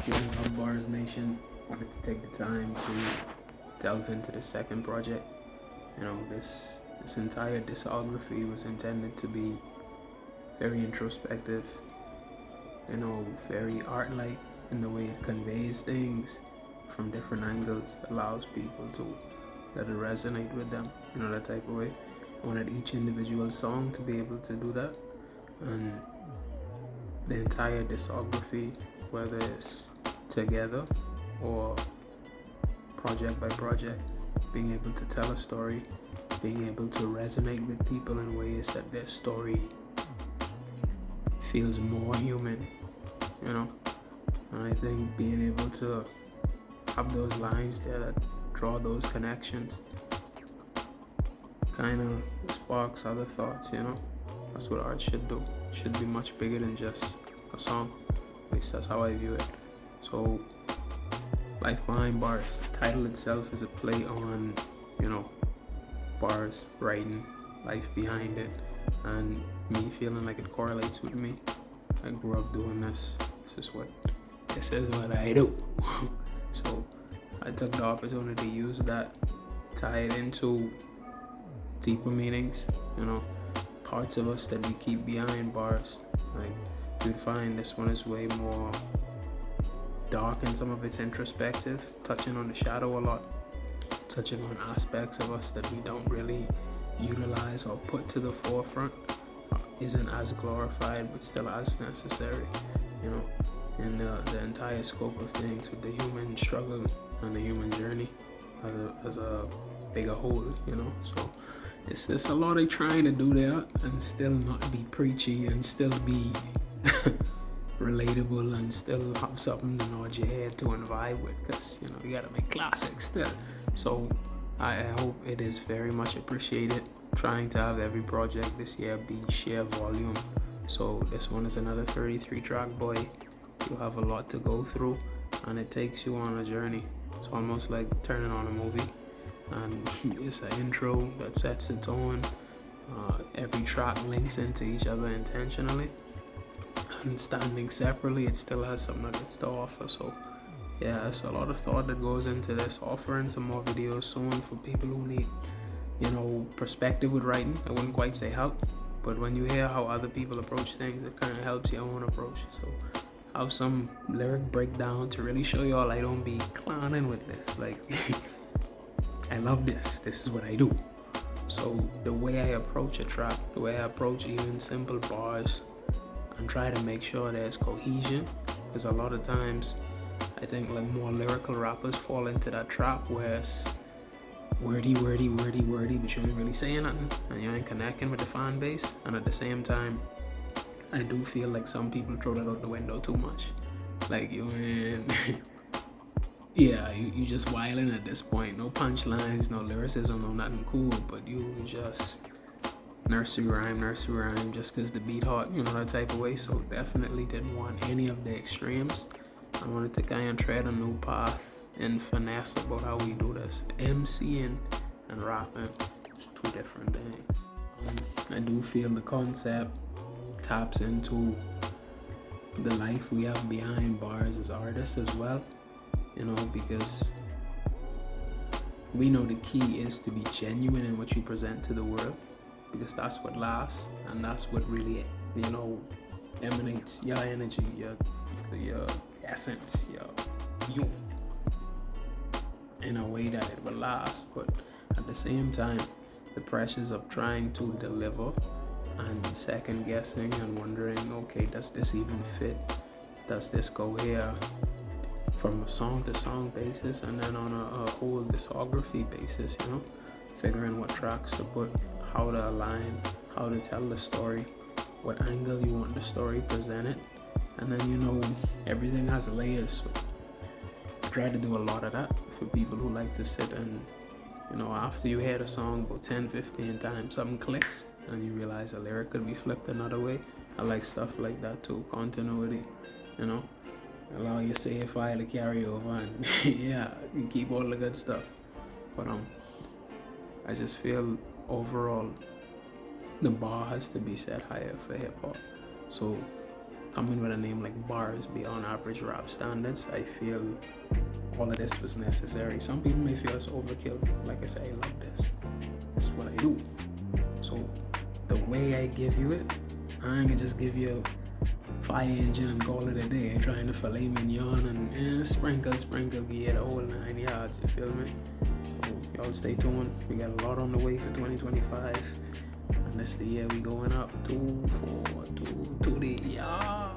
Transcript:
Yo, up Bars Nation. Wanted to take the time to delve into the second project. This entire discography was intended to be very introspective, very art-like in the way it conveys things from different angles, allows people to let it resonate with them, that type of way. I wanted each individual song to be able to do that, and the entire discography, whether it's together or project by project, being able to tell a story, being able to resonate with people in ways that their story feels more human, and I think being able to have those lines there that draw those connections kind of sparks other thoughts. That's what art should do. It should be much bigger than just a song. At least that's how I view it. So, Life Behind Bars. The title itself is a play on, bars, writing, life behind it, and me feeling like it correlates with me. I grew up doing this. This is what I do. So I took the opportunity to use that, tie it into deeper meanings, parts of us that we keep behind bars. Like, you'd find this one is way more dark in some of its introspective, touching on the shadow a lot, touching on aspects of us that we don't really utilize or put to the forefront, isn't as glorified but still as necessary, in the entire scope of things with the human struggle and the human journey as a bigger whole, so it's just a lot of trying to do there and still not be preachy and still be relatable and still have something to nod your head to and vibe with, because you gotta make classics still. So I hope it is very much appreciated. Trying to have every project this year be sheer volume. So this one is another 33 track boy. You have a lot to go through and it takes you on a journey. It's almost like turning on a movie, and it's an intro that sets the tone. Every track links into each other intentionally, and standing separately it still has something that gets to offer. So yeah, it's a lot of thought that goes into this. Offering some more videos soon for people who need perspective with writing. I wouldn't quite say help, but when you hear how other people approach things, it kind of helps your own approach. So have some lyric breakdown to really show y'all I don't be clowning with this. Like, I love this. This is what I do. So the way I approach a track, the way I approach even simple bars, and try to make sure there's cohesion, because a lot of times I think like more lyrical rappers fall into that trap where it's wordy, but you ain't really saying nothing and you ain't connecting with the fan base. And at the same time, I do feel like some people throw that out the window too much. Like, you ain't yeah, you just wilding at this point. No punchlines, no lyricism, no nothing cool, but you just nursery rhyme just because the beat hot, that type of way. So definitely didn't want any of the extremes. I wanted to kind of tread a new path and finesse about how we do this. MCing and rapping is two different things. I do feel the concept taps into the life we have behind bars as artists as well, because we know the key is to be genuine in what you present to the world, because that's what lasts and that's what really, emanates your energy, your essence, you, in a way that it will last. But at the same time, the pressures of trying to deliver and second guessing and wondering, okay, does this even fit? Does this go here? From a song to song basis, and then on a whole discography basis, figuring what tracks to put, how to align, how to tell the story, what angle you want the story presented, and then everything has layers. So I try to do a lot of that for people who like to sit and after you hear the song about 10-15 times, something clicks and you realize a lyric could be flipped another way. I like stuff like that too. Continuity, allow your save file to carry over, and yeah, you keep all the good stuff. But I just feel overall the bar has to be set higher for hip hop. So coming with a name like B.A.R.S, Beyond Average Rap Standards, I feel all of this was necessary. Some people may feel it's overkill. Like I say, I love this. This is what I do. So the way I give you it, I ain't gonna just give you a fire engine and call it a day. Trying to filet mignon and sprinkle, give you the whole 9 yards. You feel me? So y'all stay tuned. We got a lot on the way for 2025. And this the year we going up 2, 4, 2, 2 the yeah.